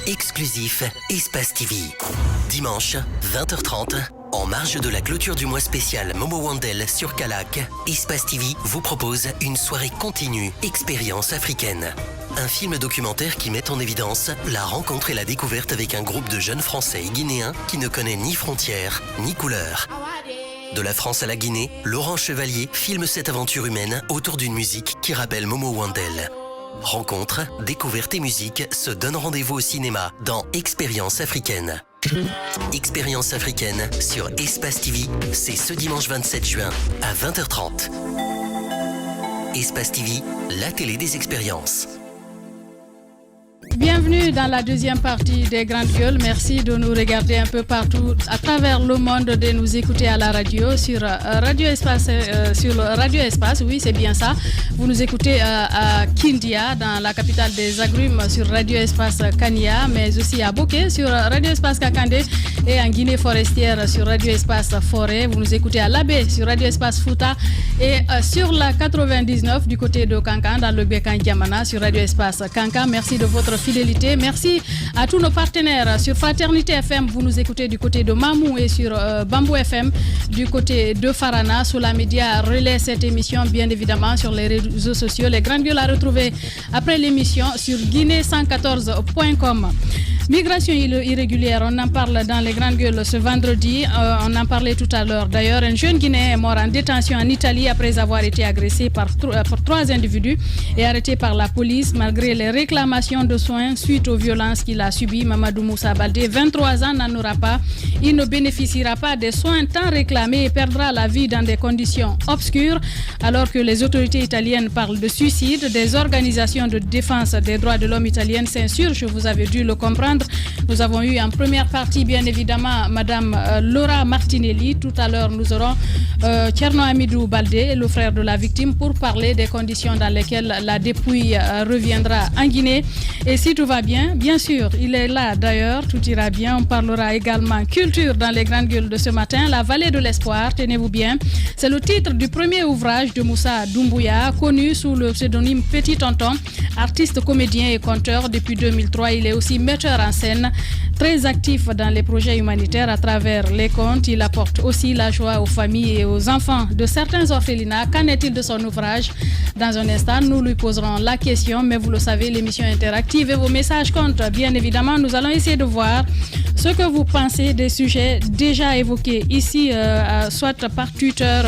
exclusif Espace TV. Dimanche, 20h30, en marge de la clôture du mois spécial Momo Wandel sur Calac, Espace TV vous propose une soirée continue expérience africaine. Un film documentaire qui met en évidence la rencontre et la découverte avec un groupe de jeunes Français et Guinéens qui ne connaît ni frontières ni couleurs. De la France à la Guinée, Laurent Chevalier filme cette aventure humaine autour d'une musique qui rappelle Momo Wandel. Rencontres, découvertes et musique se donnent rendez-vous au cinéma dans Expérience africaine. Expérience africaine sur Espace TV, c'est ce dimanche 27 juin à 20h30. Espace TV, la télé des expériences. Bienvenue dans la deuxième partie des Grandes Gueules. Merci de nous regarder un peu partout à travers le monde, de nous écouter à la radio sur Radio Espace, oui c'est bien ça. Vous nous écoutez à Kindia, dans la capitale des agrumes, sur Radio Espace Kania, mais aussi à Bokeh sur Radio Espace Kakandé et en Guinée forestière sur Radio Espace Forêt. Vous nous écoutez à Labé sur Radio Espace Fouta et sur la 99 du côté de Kankan dans le Bekan Diamana sur Radio Espace Kankan. Merci de votre fidélité. Merci à tous nos partenaires sur Fraternité FM. Vous nous écoutez du côté de Mamou et sur Bambou FM du côté de Farana. Soula Média relaie cette émission bien évidemment sur les réseaux sociaux. Les Grandes Gueules à retrouver après l'émission sur guinée114.com. Migration irrégulière, on en parle dans les Grandes Gueules ce vendredi. On en parlait tout à l'heure. D'ailleurs, un jeune Guinéen est mort en détention en Italie après avoir été agressé par trois individus et arrêté par la police malgré les réclamations de soins suite aux violences qu'il a subies. Mamadou Moussa Baldé, 23 ans, n'en aura pas. Il ne bénéficiera pas des soins tant réclamés et perdra la vie dans des conditions obscures. Alors que les autorités italiennes parlent de suicide, des organisations de défense des droits de l'homme italiennes s'insurgent, vous avez dû le comprendre. Nous avons eu en première partie, bien évidemment, Madame Laura Martinelli. Tout à l'heure, nous aurons Tcherno Amidou Baldé, le frère de la victime, pour parler des conditions dans lesquelles la dépouille reviendra en Guinée. Et si tout va bien, bien sûr, il est là d'ailleurs, tout ira bien. On parlera également culture dans les Grandes Gueules de ce matin. La vallée de l'espoir, tenez-vous bien. C'est le titre du premier ouvrage de Moussa Doumbouya, connu sous le pseudonyme Petit Tonton, artiste, comédien et conteur depuis 2003. Il est aussi metteur en scène, très actif dans les projets humanitaires à travers les contes. Il apporte aussi la joie aux familles et aux enfants de certains orphelinats. Qu'en est-il de son ouvrage? Dans un instant, nous lui poserons la question, mais vous le savez, l'émission interactive et vos messages comptent. Bien évidemment, nous allons essayer de voir ce que vous pensez des sujets déjà évoqués ici, soit par Twitter.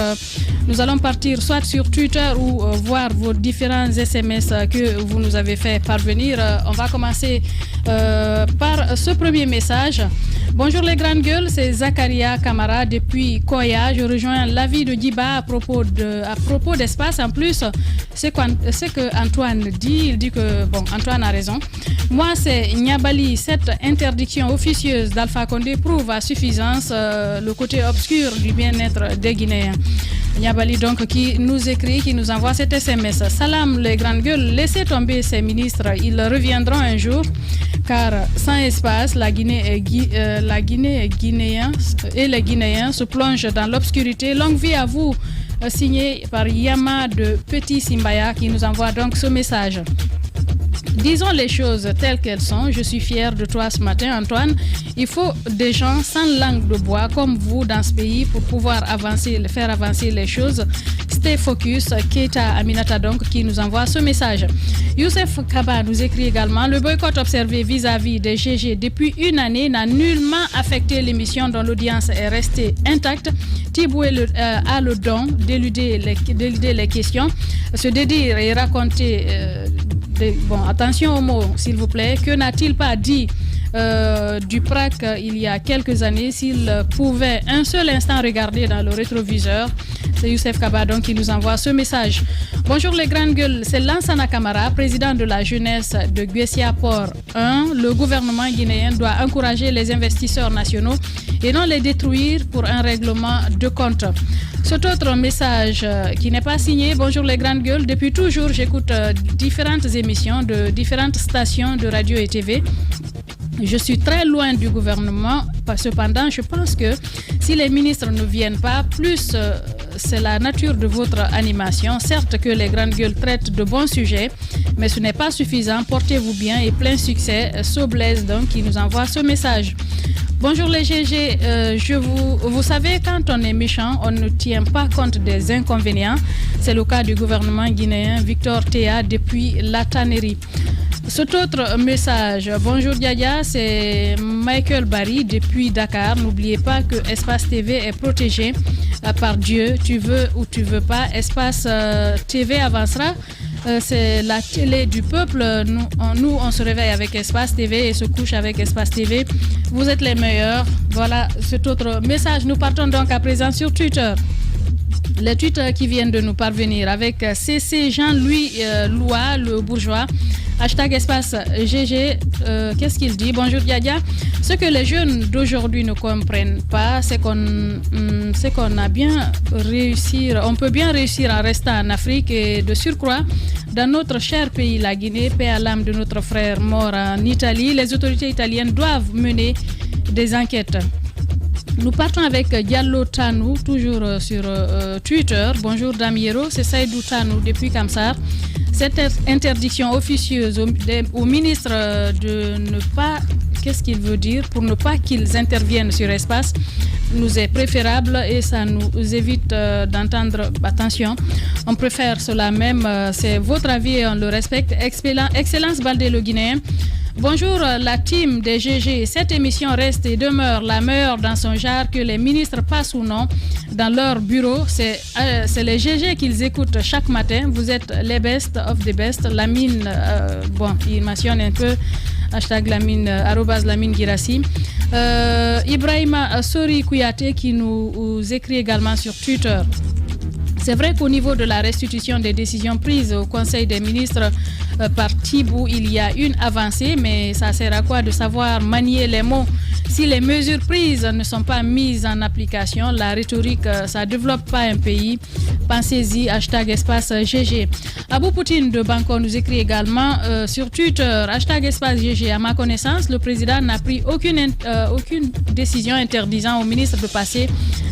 Nous allons partir soit sur Twitter ou voir vos différents SMS que vous nous avez fait parvenir. On va commencer par ce premier message. Bonjour les Grandes Gueules, c'est Zakaria Kamara depuis Koya. Je rejoins l'avis de Diba à propos d'espace. En plus, c'est que Antoine dit. Il dit que, bon, Antoine a raison. Moi, c'est Niabali. Cette interdiction officieuse d'Alpha Condé prouve à suffisance le côté obscur du bien-être des Guinéens. Niabali donc qui nous écrit, qui nous envoie cet SMS. Salam les Grandes Gueules, laissez tomber ces ministres, ils reviendront un jour car sans espace, la Guinée et les Guinéens se plongent dans l'obscurité. Longue vie à vous, signé par Yama de Petit Simbaya qui nous envoie donc ce message. Disons les choses telles qu'elles sont. Je suis fière de toi ce matin, Antoine. Il faut des gens sans langue de bois comme vous dans ce pays pour pouvoir faire avancer les choses. Stay focus. Keita Aminata donc qui nous envoie ce message. Youssef Kaba nous écrit également: le boycott observé vis-à-vis des GG depuis une année n'a nullement affecté l'émission dont l'audience est restée intacte. Tiboué a le don d'éluder les questions, se dédire et raconter. Bon, attention aux mots, s'il vous plaît. Que n'a-t-il pas dit du PRAC il y a quelques années s'il pouvait un seul instant regarder dans le rétroviseur? C'est Youssef Kabadon qui nous envoie ce message. Bonjour les Grandes Gueules, c'est Lansana Kamara, président de la jeunesse de Guessia Port 1. Le gouvernement guinéen doit encourager les investisseurs nationaux et non les détruire pour un règlement de compte. Cet autre message qui n'est pas signé. Bonjour les Grandes Gueules, depuis toujours j'écoute différentes émissions de différentes stations de radio et TV. Je suis très loin du gouvernement. Cependant, je pense que si les ministres ne viennent pas, plus c'est la nature de votre animation. Certes que les Grandes Gueules traitent de bons sujets, Mais ce n'est pas suffisant. Portez-vous bien et plein succès. Soblaise, donc, qui nous envoie ce message. Bonjour les GG, vous savez, quand on est méchant, on ne tient pas compte des inconvénients. C'est le cas du gouvernement guinéen Victor Théa depuis la tannerie. Cet autre message, bonjour Diadia, c'est Michael Barry depuis Dakar. N'oubliez pas que Espace TV est protégé par Dieu. Tu veux ou tu veux pas, Espace TV avancera. C'est la télé du peuple. Nous, on se réveille avec Espace TV et se couche avec Espace TV. Vous êtes les meilleurs. Voilà cet autre message. Nous partons donc à présent sur Twitter. Les tweets qui viennent de nous parvenir avec CC Jean-Louis Loua, le bourgeois. Hashtag espace GG, qu'est-ce qu'il dit? Bonjour Diadia. Ce que les jeunes d'aujourd'hui ne comprennent pas, c'est qu'on a bien réussir, on peut bien réussir en restant en Afrique et de surcroît, dans notre cher pays, la Guinée, paix à l'âme de notre frère mort en Italie, les autorités italiennes doivent mener des enquêtes. Nous partons avec Diallo Tanou, toujours sur Twitter. Bonjour Damiero, c'est Saïdou Tanou depuis Kamsar. Cette interdiction officieuse au ministre de ne pas, qu'est-ce qu'il veut dire, pour ne pas qu'ils interviennent sur espace, nous est préférable et ça nous évite d'entendre, attention, on préfère cela même, c'est votre avis et on le respecte. Excellence Baldé le Guinéen. Bonjour la team des GG. Cette émission reste et demeure la meilleure dans son genre que les ministres passent ou non dans leur bureau. C'est les GG qu'ils écoutent chaque matin. Vous êtes les best of the best. Lamine, il mentionne un peu hashtag Lamine, @Lamine Girassi. Ibrahima Sori Kouyaté qui nous écrit également sur Twitter. C'est vrai qu'au niveau de la restitution des décisions prises au Conseil des ministres par Tibou, il y a une avancée, mais ça sert à quoi de savoir manier les mots si les mesures prises ne sont pas mises en application? La rhétorique, ça ne développe pas un pays. Pensez-y, hashtag espace GG. Abou Poutine de Bangkok nous écrit également sur Twitter, hashtag espace GG. À ma connaissance, le président n'a pris aucune décision interdisant au ministre de passer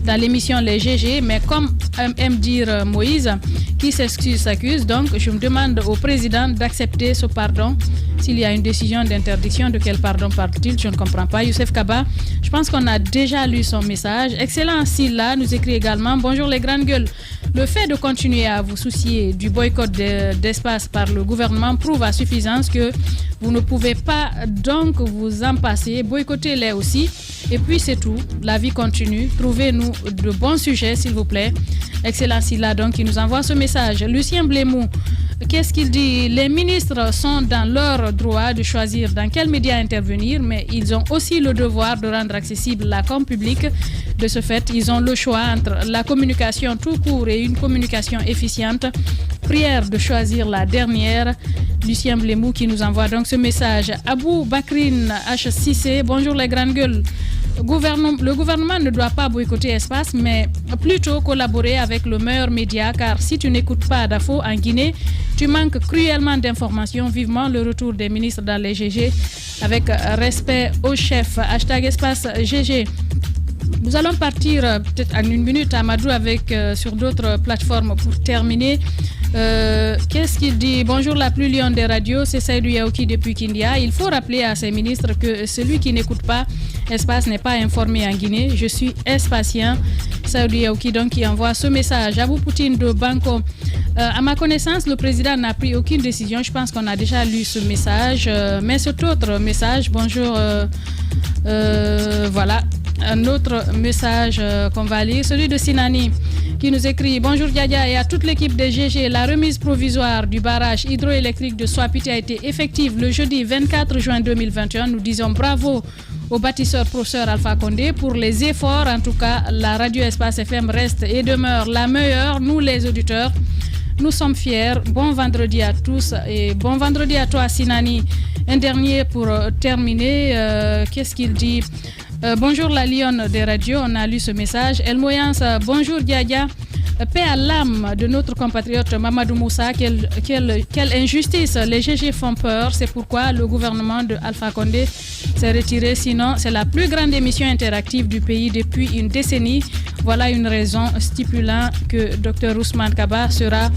dans l'émission Les GG, mais comme aime dire Moïse, qui s'excuse s'accuse. Donc, je me demande au président d'accepter ce pardon. S'il y a une décision d'interdiction, de quel pardon parle-t-il? Je ne comprends pas. Youssef Kaba, je pense qu'on a déjà lu son message. Excellent Silla nous écrit également. Bonjour les grandes gueules. Le fait de continuer à vous soucier du boycott d'espace par le gouvernement prouve à suffisance que vous ne pouvez pas donc vous en passer. Boycottez-les aussi. Et puis c'est tout. La vie continue. Trouvez-nous de bons sujets, s'il vous plaît. Excellent Silla donc qui nous envoie ce message. Lucien Blémou, qu'est-ce qu'il dit? Les ministres sont dans leur droit de choisir dans quels médias intervenir, mais ils ont aussi le devoir de rendre accessible la com publique. De ce fait, ils ont le choix entre la communication tout court et une communication efficiente. Prière de choisir la dernière. Lucien Blémou qui nous envoie donc ce message. Abou Bakrine H6C, bonjour les grandes gueules. Le gouvernement ne doit pas boycotter Espace, mais plutôt collaborer avec le meilleur média, car si tu n'écoutes pas Dafo en Guinée, tu manques cruellement d'informations. Vivement le retour des ministres dans les GG, avec respect au chef. Hashtag Espace GG. Nous allons partir peut-être en une minute, Amadou, avec sur d'autres plateformes pour terminer. Qu'est-ce qu'il dit? Bonjour la plus lionne des radios, c'est Saïdou Yaouki depuis Kindia. Il faut rappeler à ces ministres que celui qui n'écoute pas Espace n'est pas informé en Guinée. Je suis espacien. Saïdou Yaouki donc qui envoie ce message. Abou Poutine de Bangkok. À ma connaissance, le président n'a pris aucune décision. Je pense qu'on a déjà lu ce message. Mais cet autre message, bonjour, voilà. Un autre message qu'on va lire, celui de Sinani qui nous écrit: bonjour Diadia et à toute l'équipe des GG. La remise provisoire du barrage hydroélectrique de Soapiti a été effective le jeudi 24 juin 2021. Nous disons bravo au bâtisseur professeur Alpha Condé pour les efforts. En tout cas, la radio Espace FM reste et demeure la meilleure. Nous les auditeurs, nous sommes fiers. Bon vendredi à tous et bon vendredi à toi Sinani. Un dernier pour terminer, qu'est-ce qu'il dit? Bonjour la lionne des radios, on a lu ce message. El Moyans, bonjour Diadia. Paix à l'âme de notre compatriote Mamadou Moussa. Quelle injustice, les GG font peur. C'est pourquoi le gouvernement de Alpha Condé s'est retiré. Sinon, c'est la plus grande émission interactive du pays depuis une décennie. Voilà une raison stipulant que Dr Ousmane Kaba sera,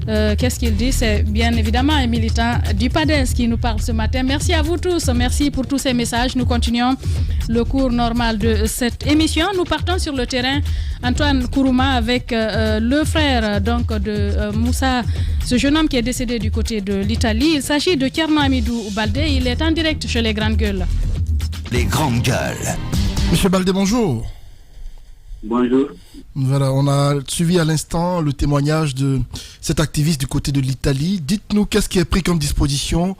qu'est-ce qu'il dit? C'est bien évidemment un militant du PADES qui nous parle ce matin. Merci à vous tous, merci pour tous ces messages. Nous continuons le cours normal de cette émission. Nous partons sur le terrain, Antoine Kourouma, avec le frère donc de Moussa, ce jeune homme qui est décédé du côté de l'Italie. Il s'agit de Thierno Hamidou Baldé. Il est en direct chez les Grandes Gueules. Les Grandes Gueules. Monsieur Baldé, bonjour. Bonjour. Voilà, on a suivi à l'instant le témoignage de cet activiste du côté de l'Italie. Dites-nous qu'est-ce qui est pris comme disposition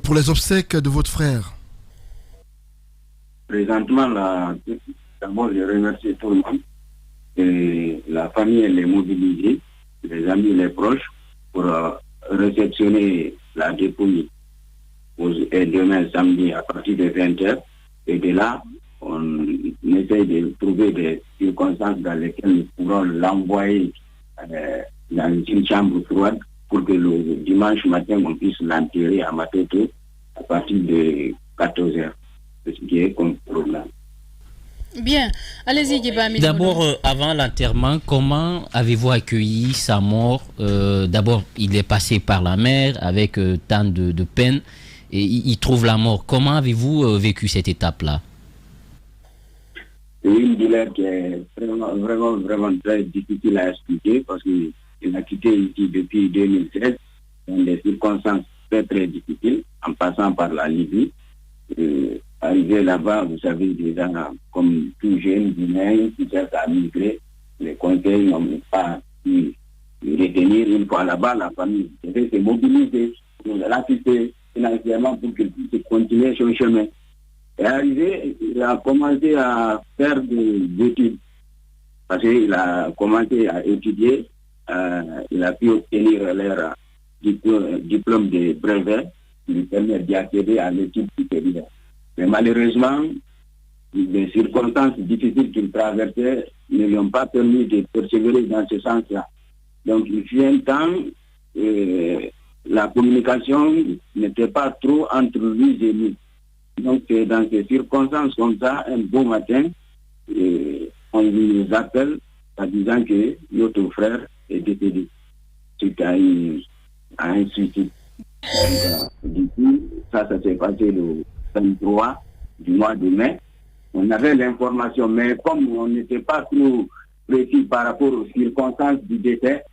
pour les obsèques de votre frère. Présentement, d'abord, je remercie tout le monde. Et la famille, elle est mobilisée, les amis, les proches, pour réceptionner la dépouille demain samedi à partir de 20h. Et de là, on essaye de trouver des circonstances dans lesquelles nous pourrons l'envoyer dans une chambre froide pour que le dimanche matin, on puisse l'enterrer à Matoto à partir de 14h. C'est ce qui est comme problème. Bien, allez-y, Djibami. D'abord, avant l'enterrement, comment avez-vous accueilli sa mort? D'abord, il est passé par la mer avec tant de peine et il trouve la mort. Comment avez-vous vécu cette étape-là? C'est une douleur qui est vraiment très difficile à expliquer parce qu'il a quitté ici depuis 2016 dans des circonstances très difficiles en passant par la Libye. Arrivé là-bas, vous savez déjà, comme tout jeune Guinéen qui cherche à migrer, les conseils n'ont pas pu retenir. Une fois là-bas, la famille devait se mobiliser pour l'assister financièrement pour qu'il puisse continuer son chemin. Et arrivé, il a commencé à faire des études. Parce qu'il a commencé à étudier, il a pu obtenir leur diplôme de brevet qui lui permet d'y accéder à l'étude supérieure. Mais malheureusement, les circonstances difficiles qu'il traversait ne lui ont pas permis de persévérer dans ce sens-là. Donc il fut un temps, la communication n'était pas trop entre lui et nous. Donc c'est dans ces circonstances comme ça, un beau matin, on nous appelle en disant que notre frère est décédé suite à un suicide. Donc, du coup, ça s'est passé le 23 du mois de mai. On avait l'information, mais comme on n'était pas trop précis par rapport aux circonstances du décès,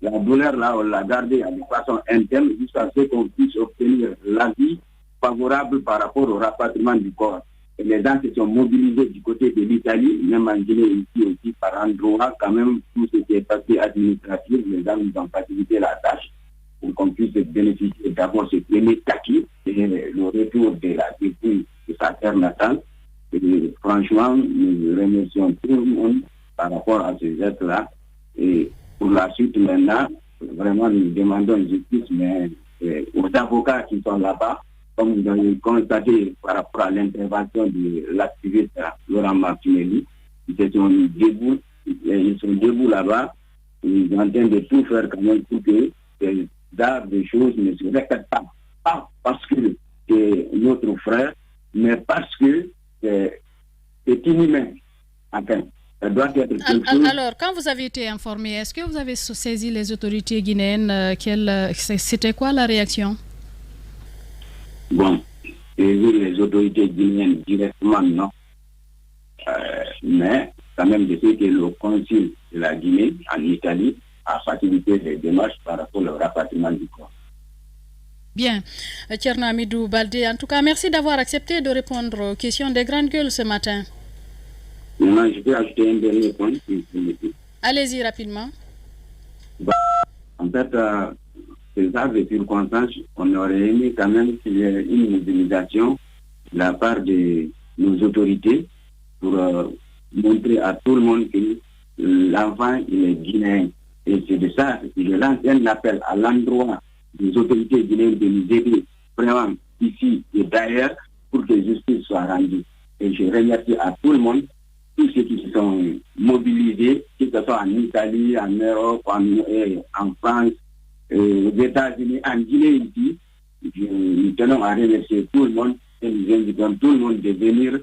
la douleur là, on l'a gardée de façon interne jusqu'à ce qu'on puisse obtenir l'avis favorable par rapport au rapatriement du corps. Et les gens se sont mobilisés du côté de l'Italie, même en Guinée ici aussi, par endroit, quand même, tout ce qui est passé administratif, les gens nous ont facilité la tâche pour qu'on puisse bénéficier d'abord ce premier acquis et le retour de la dépouille de sa terre natale. Et franchement, nous remercions tout le monde par rapport à ces gestes-là. Et pour la suite maintenant, vraiment nous demandons justice, mais aux avocats qui sont là-bas, comme vous avez constaté par rapport à l'intervention de l'activiste Laurent Martinelli, ils sont debout là-bas, ils sont en train de tout faire quand même pour que des choses ne se répètent pas. Pas parce que c'est notre frère, mais parce que c'est inhumain. Enfin, ça doit être quelque chose. Alors, quand vous avez été informé, est-ce que vous avez saisi les autorités guinéennes? C'était quoi la réaction? Bon, j'ai vu les autorités guinéennes directement, non. Mais quand même, je sais que le consul de la Guinée en Italie a facilité les démarches par rapport au rapatriement du corps. Bien. Thierno Hamidou Baldé, en tout cas, merci d'avoir accepté de répondre aux questions des Grandes Gueules ce matin. Maintenant, je peux ajouter un dernier point. Allez-y rapidement. En fait, ces des circonstances, on aurait aimé quand même qu'il y ait une mobilisation de la part de nos autorités pour montrer à tout le monde que l'enfant, il est guinéen. Et c'est de ça que je lance un appel à l'endroit des autorités guinéennes de nous aider vraiment ici et d'ailleurs pour que justice soit rendue. Et je remercie à tout le monde, tous ceux qui se sont mobilisés, que ce soit en Italie, en Europe, en France, aux États-Unis, en Guinée ici. Nous tenons à remercier tout le monde et nous invitons tout le monde de venir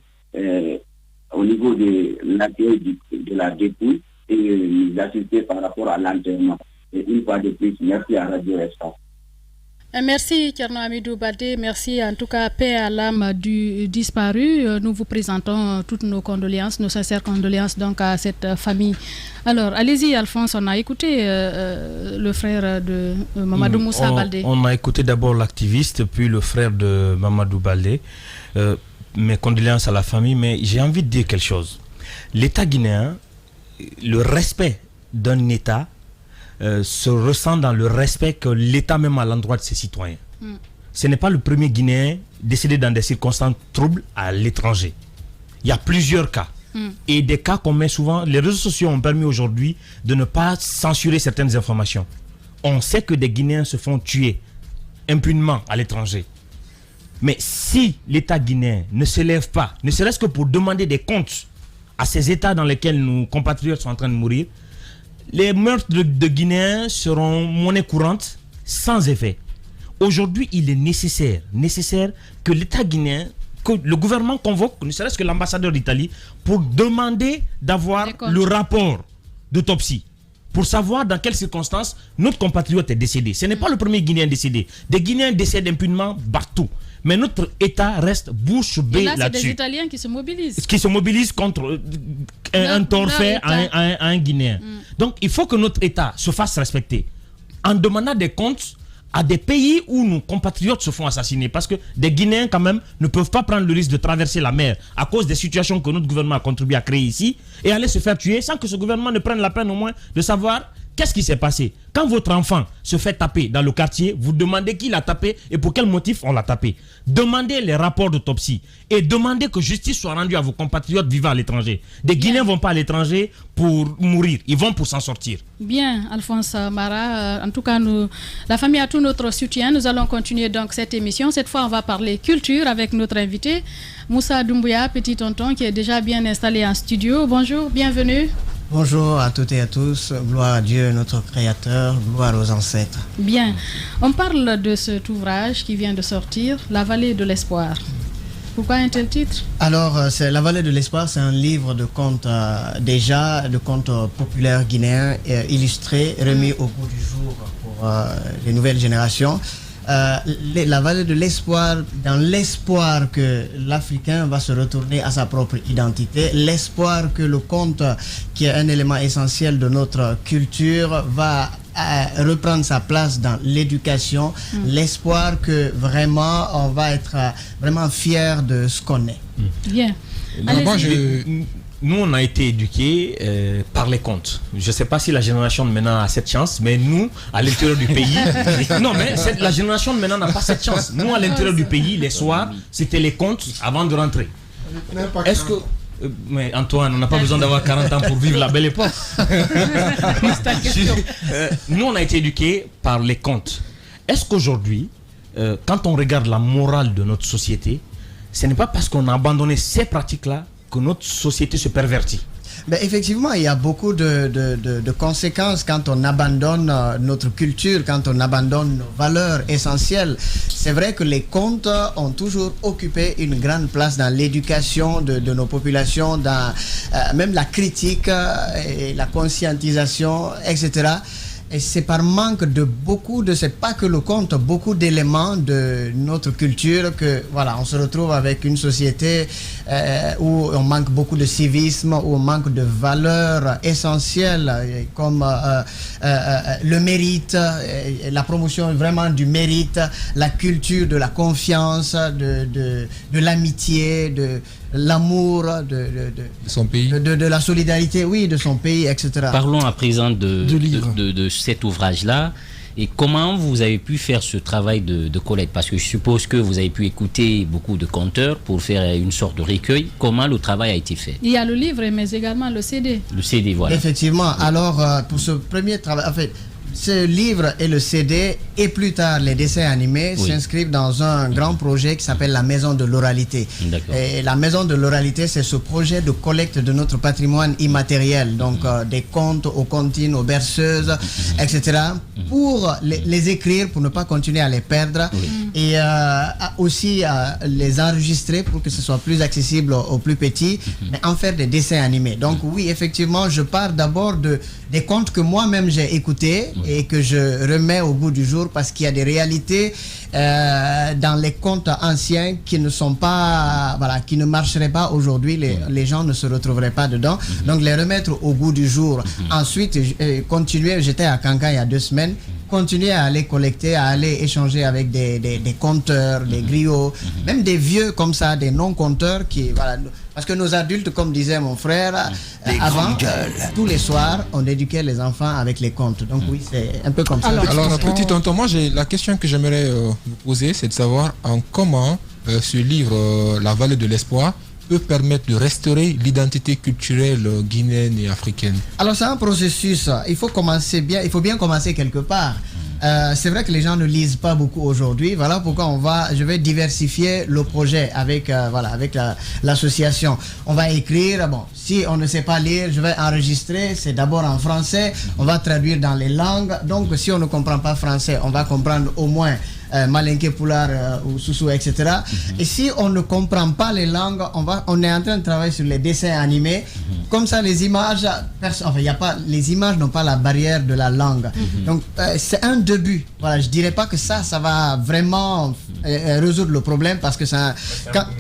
au niveau de l'accueil de la dépouille et nous assister par rapport à l'enterrement. Et une fois de plus, merci à Radio Espace. Merci Thierno Hamidou Badé, merci en tout cas, paix à l'âme du disparu. Nous vous présentons toutes nos condoléances, nos sincères condoléances donc à cette famille. Alors allez-y Alphonse, on a écouté le frère de Mamadou Moussa Baldé. On a écouté d'abord l'activiste, puis le frère de Mamadou Baldé. Mes condoléances à la famille, mais j'ai envie de dire quelque chose. L'État guinéen, le respect d'un État se ressent dans le respect que l'État même à l'endroit de ses citoyens. Ce n'est pas le premier Guinéen décédé dans des circonstances troubles à l'étranger. Il y a plusieurs cas. Et des cas qu'on met souvent, les réseaux sociaux ont permis aujourd'hui de ne pas censurer certaines informations. On sait que des Guinéens se font tuer impunément à l'étranger. Mais si l'État guinéen ne se lève pas, ne serait-ce que pour demander des comptes à ces États dans lesquels nos compatriotes sont en train de mourir, les meurtres de Guinéens seront monnaie courante sans effet. Aujourd'hui, il est nécessaire que l'État guinéen, que le gouvernement convoque, ne serait-ce que l'ambassadeur d'Italie, pour demander d'avoir le rapport d'autopsie, pour savoir dans quelles circonstances notre compatriote est décédé. Ce n'est pas le premier Guinéen décédé. Des Guinéens décèdent impunément partout. Mais notre État reste bouche bée là-dessus. C'est des Italiens qui se mobilisent. Qui se mobilisent contre un tort fait à un Guinéen. Donc il faut que notre État se fasse respecter en demandant des comptes à des pays où nos compatriotes se font assassiner. Parce que des Guinéens quand même ne peuvent pas prendre le risque de traverser la mer à cause des situations que notre gouvernement a contribué à créer ici et aller se faire tuer sans que ce gouvernement ne prenne la peine au moins de savoir qu'est-ce qui s'est passé. Quand votre enfant se fait taper dans le quartier, vous demandez qui l'a tapé et pour quel motif on l'a tapé. Demandez les rapports d'autopsie et demandez que justice soit rendue à vos compatriotes vivant à l'étranger. Des Guinéens ne vont pas à l'étranger pour mourir, ils vont pour s'en sortir. Bien, Alphonse Mara, en tout cas, la famille a tout notre soutien. Nous allons continuer donc cette émission. Cette fois, on va parler culture avec notre invité, Moussa Doumbouya, petit tonton, qui est déjà bien installé en studio. Bonjour, bienvenue. Bonjour à toutes et à tous, gloire à Dieu, notre Créateur, gloire aux ancêtres. Bien, on parle de cet ouvrage qui vient de sortir, La Vallée de l'Espoir. Pourquoi un tel titre? Alors, La Vallée de l'Espoir, c'est un livre de contes de contes populaires guinéens illustrés, remis au goût du jour pour les nouvelles générations. La Vallée de l'Espoir, dans l'espoir que l'Africain va se retourner à sa propre identité, l'espoir que le conte, qui est un élément essentiel de notre culture, va reprendre sa place dans l'éducation, l'espoir que vraiment on va être vraiment fier de ce qu'on est. Bien. Nous, on a été éduqués par les contes. Je ne sais pas si la génération de maintenant a cette chance, mais nous, à l'intérieur du pays... Non, mais la génération de maintenant n'a pas cette chance. Nous, à l'intérieur du pays, les soirs, c'était les contes avant de rentrer. Est-ce que... Mais Antoine, on n'a pas besoin d'avoir 40 ans pour vivre la belle époque. Nous, on a été éduqués par les contes. Est-ce qu'aujourd'hui, quand on regarde la morale de notre société, ce n'est pas parce qu'on a abandonné ces pratiques-là que notre société se pervertit? Ben effectivement, il y a beaucoup de conséquences quand on abandonne notre culture, quand on abandonne nos valeurs essentielles. C'est vrai que les contes ont toujours occupé une grande place dans l'éducation de nos populations, dans même la critique et la conscientisation, etc. Et c'est par manque de c'est pas que le conte, beaucoup d'éléments de notre culture que, voilà, on se retrouve avec une société où on manque beaucoup de civisme, où on manque de valeurs essentielles comme le mérite, la promotion vraiment du mérite, la culture de la confiance, de l'amitié, de l'amour de son pays, de la solidarité, oui, de son pays, etc. Parlons à présent de cet ouvrage-là. Et comment vous avez pu faire ce travail de collecte? Parce que je suppose que vous avez pu écouter beaucoup de conteurs pour faire une sorte de recueil. Comment le travail a été fait? Il y a le livre, mais également le CD. Le CD, voilà. Effectivement. Alors, pour ce premier travail, en fait, ce livre et le CD et plus tard les dessins animés s'inscrivent dans un grand projet qui s'appelle la Maison de l'Oralité. Et la Maison de l'Oralité, c'est ce projet de collecte de notre patrimoine immatériel, donc des contes aux comptines, aux berceuses, etc., pour les écrire, pour ne pas continuer à les perdre, et aussi les enregistrer pour que ce soit plus accessible aux plus petits, mais en faire des dessins animés. Donc oui, effectivement, je pars d'abord des contes que moi-même j'ai écoutés et que je remets au goût du jour, parce qu'il y a des réalités dans les contes anciens qui ne sont pas, qui ne marcheraient pas aujourd'hui. Les gens ne se retrouveraient pas dedans. Donc les remettre au goût du jour. Ensuite, continuer. J'étais à Kankan il y a 2 semaines. Continuer à aller collecter, à aller échanger avec des conteurs, des griots, même des vieux comme ça, des non-conteurs parce que nos adultes, comme disait mon frère, avant, tous les soirs, on éduquait les enfants avec les contes. Donc oui, c'est un peu comme ça. Alors petit tonton, moi la question que j'aimerais vous poser, c'est de savoir comment ce livre, La Vallée de l'Espoir, peut permettre de restaurer l'identité culturelle guinéenne et africaine. Alors c'est un processus, il faut bien commencer quelque part. C'est vrai que les gens ne lisent pas beaucoup aujourd'hui. Voilà pourquoi je vais diversifier le projet avec l'association. On va écrire, si on ne sait pas lire, je vais enregistrer, c'est d'abord en français, on va traduire dans les langues. Donc si on ne comprend pas français, on va comprendre au moins Malinké, Poulard ou Soussou, etc. Et si on ne comprend pas les langues, on est en train de travailler sur les dessins animés. Comme ça, les images, les images n'ont pas la barrière de la langue. Donc c'est un début. Voilà, je dirais pas que ça va vraiment résoudre le problème, parce que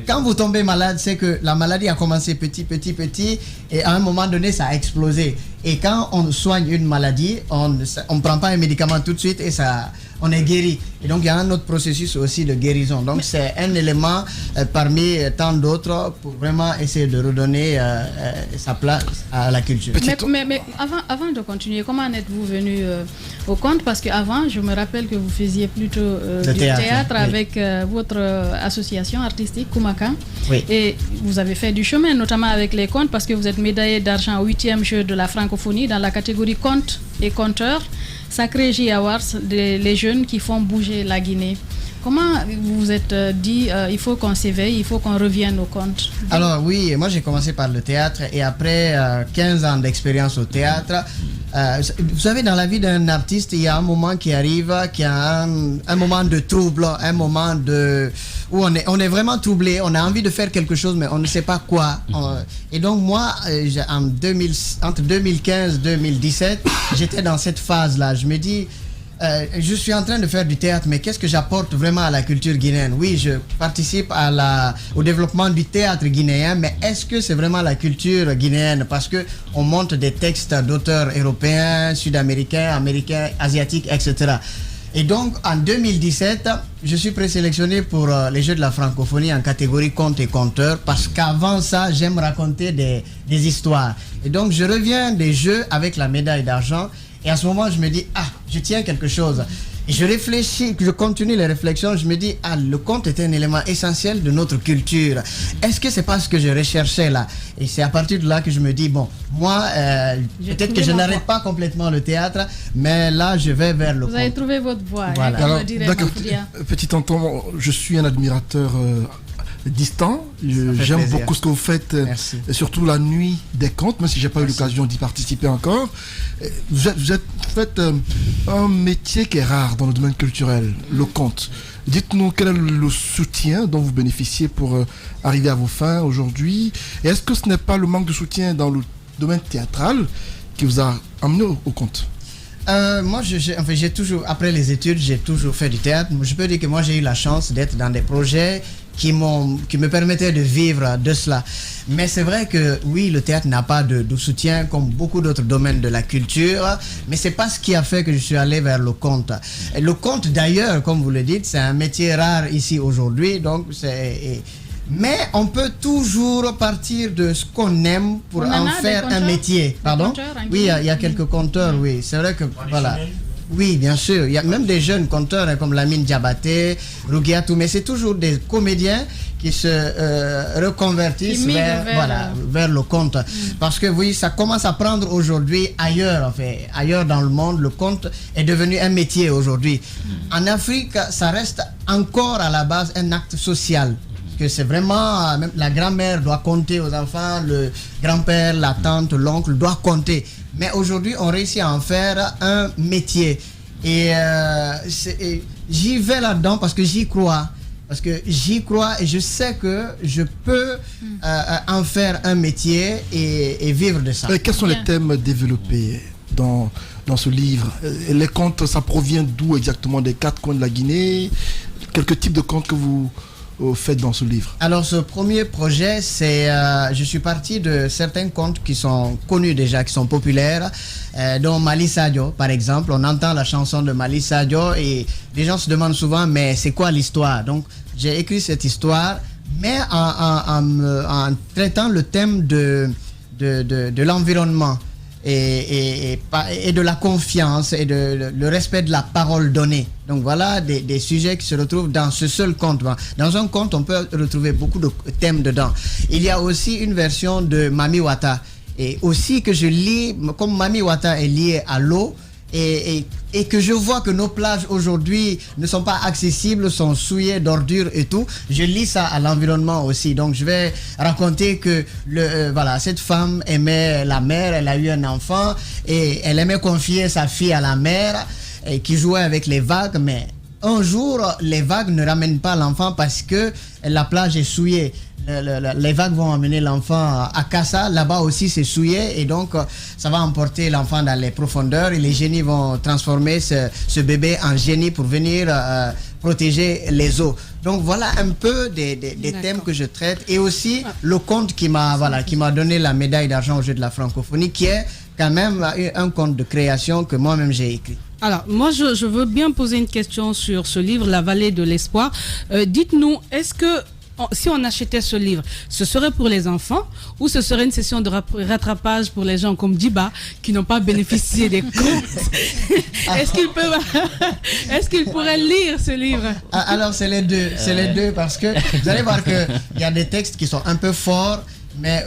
quand vous tombez malade, c'est que la maladie a commencé petit, et à un moment donné, ça a explosé. Et quand on soigne une maladie, on ne prend pas un médicament tout de suite et on est guéri. Et donc il y a un autre processus aussi de guérison. Donc c'est un élément parmi tant d'autres pour vraiment essayer de redonner sa place à la culture. Mais avant de continuer, comment en êtes-vous venu au conte? Parce qu'avant, je me rappelle que vous faisiez plutôt du théâtre avec votre association artistique Koumaka. Et vous avez fait du chemin, notamment avec les contes, parce que vous êtes médaillé d'argent au 8e jeu de la francophonie dans la catégorie contes et conteurs. Sacré J Awards, les jeunes qui font bouger la Guinée. Comment vous vous êtes dit, il faut qu'on s'éveille, il faut qu'on revienne au conte? Alors oui, moi j'ai commencé par le théâtre, et après 15 ans d'expérience au théâtre, vous savez, dans la vie d'un artiste, il y a un moment qui arrive, qui a un moment de trouble, un moment où on est vraiment troublé, on a envie de faire quelque chose, mais on ne sait pas quoi. Et donc moi, entre 2015 et 2017, j'étais dans cette phase-là. Je me dis, je suis en train de faire du théâtre, mais qu'est-ce que j'apporte vraiment à la culture guinéenne? Oui, je participe au développement du théâtre guinéen, mais est-ce que c'est vraiment la culture guinéenne? Parce que on monte des textes d'auteurs européens, sud-américains, américains, asiatiques, etc. Et donc, en 2017, je suis présélectionné pour les Jeux de la francophonie en catégorie contes et conteurs, parce qu'avant ça, j'aime raconter des histoires. Et donc, je reviens des Jeux avec la médaille d'argent. Et à ce moment, je me dis, je tiens quelque chose. Et je réfléchis, je continue les réflexions, je me dis, le conte est un élément essentiel de notre culture. Est-ce que c'est pas ce que je recherchais là? Et c'est à partir de là que je me dis, moi, peut-être que je n'arrête pas complètement le théâtre, mais là, je vais vers le conte. Vous avez trouvé votre voie. Voilà. Alors, petit tonton, je suis un admirateur distant. J'aime beaucoup ce que vous faites, et surtout la nuit des contes, même si j'ai pas eu l'occasion d'y participer encore. Vous faites un métier qui est rare dans le domaine culturel, le conte. Dites-nous quel est le soutien dont vous bénéficiez pour arriver à vos fins aujourd'hui, et est-ce que ce n'est pas le manque de soutien dans le domaine théâtral qui vous a amené au conte? Moi, j'ai toujours, après les études, j'ai toujours fait du théâtre. Je peux dire que moi, j'ai eu la chance d'être dans des projets qui me permettaient de vivre de cela. Mais c'est vrai que oui, le théâtre n'a pas de soutien comme beaucoup d'autres domaines de la culture, mais c'est pas ce qui a fait que je suis allé vers le conte. Et le conte, d'ailleurs, comme vous le dites, c'est un métier rare ici aujourd'hui, donc mais on peut toujours partir de ce qu'on aime pour en faire un métier. Pardon? Oui, il y a quelques conteurs, oui. C'est vrai que, voilà. Oui, bien sûr. Il y a même des jeunes conteurs comme Lamine Diabaté, Rougiatou, mais c'est toujours des comédiens qui se reconvertissent vers le conte. Parce que oui, ça commence à prendre aujourd'hui ailleurs, ailleurs dans le monde, le conte est devenu un métier aujourd'hui. En Afrique, ça reste encore à la base un acte social. Que c'est vraiment, même la grand-mère doit compter aux enfants, le grand-père, la tante, l'oncle doit compter. Mais aujourd'hui, on réussit à en faire un métier. Et j'y vais là-dedans parce que j'y crois. Parce que j'y crois et je sais que je peux en faire un métier et vivre de ça. Et quels sont les thèmes développés dans ce livre? Les contes, ça provient d'où exactement? Des 4 coins de la Guinée? Quelques types de contes que vous faites dans ce livre? Alors ce premier projet, c'est je suis parti de certains contes qui sont connus déjà, qui sont populaires, dont Mali Sadio par exemple. On entend la chanson de Mali Sadio et les gens se demandent souvent mais c'est quoi l'histoire? Donc j'ai écrit cette histoire mais en traitant le thème de l'environnement et de la confiance et le respect de la parole donnée. Donc voilà des sujets qui se retrouvent dans ce seul conte. Dans un conte, on peut retrouver beaucoup de thèmes dedans. Il y a aussi une version de Mami Wata et aussi que je lis, comme Mami Wata est liée à l'eau et que je vois que nos plages aujourd'hui ne sont pas accessibles, sont souillées d'ordures et tout, je lis ça à l'environnement aussi. Donc je vais raconter que cette femme aimait la mer, elle a eu un enfant et elle aimait confier sa fille à la mer et qui jouait avec les vagues, mais un jour les vagues ne ramènent pas l'enfant parce que la plage est souillée. Les vagues vont emmener l'enfant à Kassa, là-bas aussi c'est souillé et donc ça va emporter l'enfant dans les profondeurs et les génies vont transformer ce bébé en génie pour venir protéger les eaux. Donc voilà un peu des thèmes que je traite et aussi le conte qui m'a donné la médaille d'argent au jeu de la francophonie qui est quand même un conte de création que moi-même j'ai écrit. Alors, moi, je veux bien poser une question sur ce livre, La Vallée de l'Espoir. Dites-nous, est-ce que si on achetait ce livre, ce serait pour les enfants ou ce serait une session de rattrapage pour les gens comme Diba qui n'ont pas bénéficié des contes? Est-ce qu'ils pourraient lire ce livre? Alors c'est les deux parce que vous allez voir qu'il y a des textes qui sont un peu forts, mais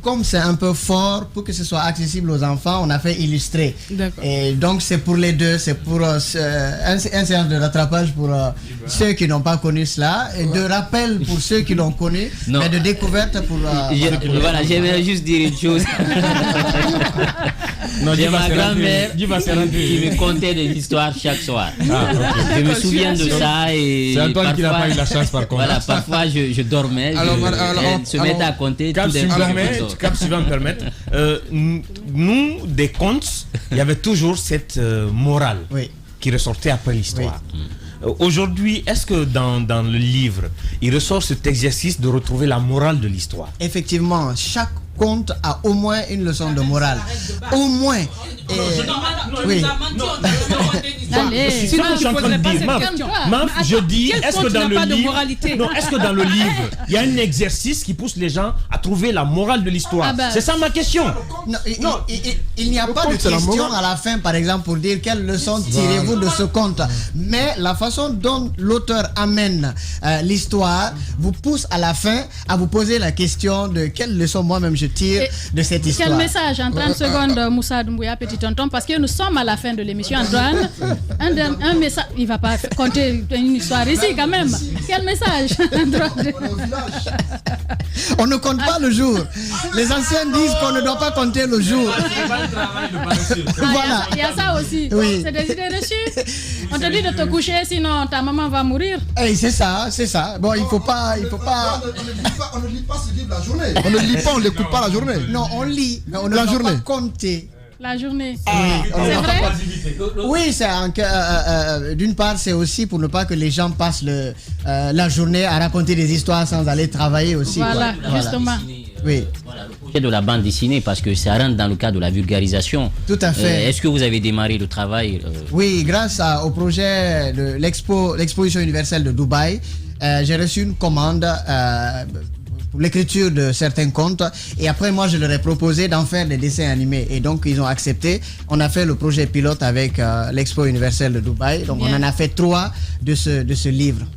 comme c'est un peu fort, pour que ce soit accessible aux enfants, on a fait illustrer. Et donc c'est pour les deux, c'est pour un séance de rattrapage pour ceux qui n'ont pas connu cela, et de rappel pour ceux qui l'ont connu, mais de découverte pour... Voilà, j'aimerais juste dire une chose. J'ai ma grand-mère qui me contait des histoires chaque soir. Je me souviens de ça et c'est Antoine qui n'a pas eu la chance par contre. Voilà, parfois je dormais, elle se mettait à compter tout des Cap, si tu vas me permettre, nous, des contes, il y avait toujours cette morale qui ressortait après l'histoire. Aujourd'hui, est-ce que dans le livre, il ressort cet exercice de retrouver la morale de l'histoire? Effectivement, chaque conte a au moins une leçon de morale. Au moins. Oui. C'est ça que je suis en train de dire. Je dis, est-ce que dans le livre, est-ce que dans le livre, il y a un exercice qui pousse les gens à trouver la morale de l'histoire? C'est ça ma question. Non, il n'y a pas de question à la fin, par exemple, pour dire quelle leçon tirez-vous de ce conte. Mais la façon dont l'auteur amène l'histoire vous pousse à la fin à vous poser la question de quelle leçon moi-même je tire de cette histoire. Quel message en 30 secondes, Moussa Doumbouya, petit tonton, parce que nous sommes à la fin de l'émission. Antoine, un message, il ne va pas compter une histoire ici quand même. Quel message? On ne compte pas le jour. Les anciens disent qu'on ne doit pas compter le jour. Voilà. Il y a ça aussi. Oui. C'est des idées reçues. On te dit de te coucher, sinon ta maman va mourir. C'est ça. Bon, il faut pas. On ne lit pas ce livre la journée. On ne lit pas, on ne l'écoute pas la journée. Non, on lit, mais on ne doit pas compter. La journée. C'est vrai? Oui, d'une part, c'est aussi pour ne pas que les gens passent la journée à raconter des histoires sans aller travailler aussi. Voilà, justement. Oui. Voilà, le projet de la bande dessinée, parce que ça rentre dans le cadre de la vulgarisation. Tout à fait. Est-ce que vous avez démarré le travail Oui, grâce au projet de l'exposition universelle de Dubaï, j'ai reçu une commande pour l'écriture de certains contes et après moi je leur ai proposé d'en faire des dessins animés et donc ils ont accepté. On a fait le projet pilote avec l'Expo universelle de Dubaï, donc on en a fait 3 de ce livre.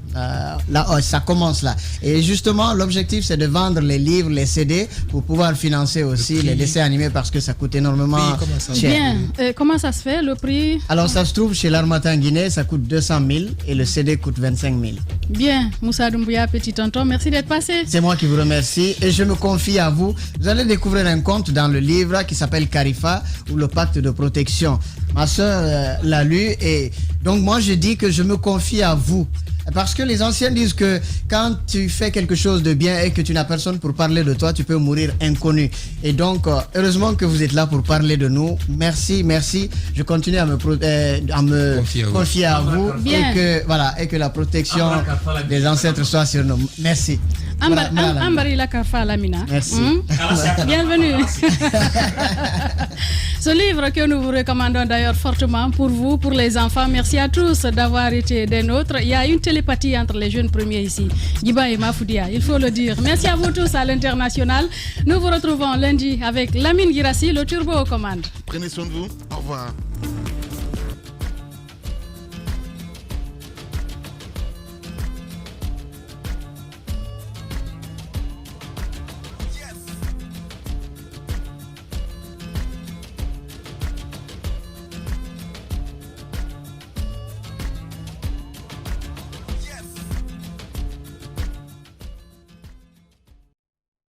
là, ça commence là. Et justement, l'objectif, c'est de vendre les livres, les CD, pour pouvoir financer aussi les dessins animés parce que ça coûte énormément cher. Bien. Comment ça se fait, le prix? Alors, ça se trouve chez l'Harmattan Guinée, ça coûte 200 000 et le CD coûte 25 000. Bien. Moussa Doumbouya, petit tonton, merci d'être passé. C'est moi qui vous remercie et je me confie à vous. Vous allez découvrir un conte dans le livre qui s'appelle Carifa ou le pacte de protection. Ma soeur l'a lu et donc moi je dis que je me confie à vous. Parce que les anciens disent que quand tu fais quelque chose de bien et que tu n'as personne pour parler de toi, tu peux mourir inconnu. Et donc, heureusement que vous êtes là pour parler de nous. Merci, merci. Je continue à me confier à vous et que la protection des ancêtres soit sur nous. Merci. Ambarila Karfa Lamina. Merci. Bienvenue. Ce livre que nous vous recommandons d'ailleurs fortement pour vous, pour les enfants. Merci à tous d'avoir été des nôtres. Il y a une télépathie entre les jeunes premiers ici, Giba et Mafoudia, il faut le dire. Merci à vous tous à l'international. Nous vous retrouvons lundi avec Lamine Girassi, le turbo aux commandes. Prenez soin de vous. Au revoir.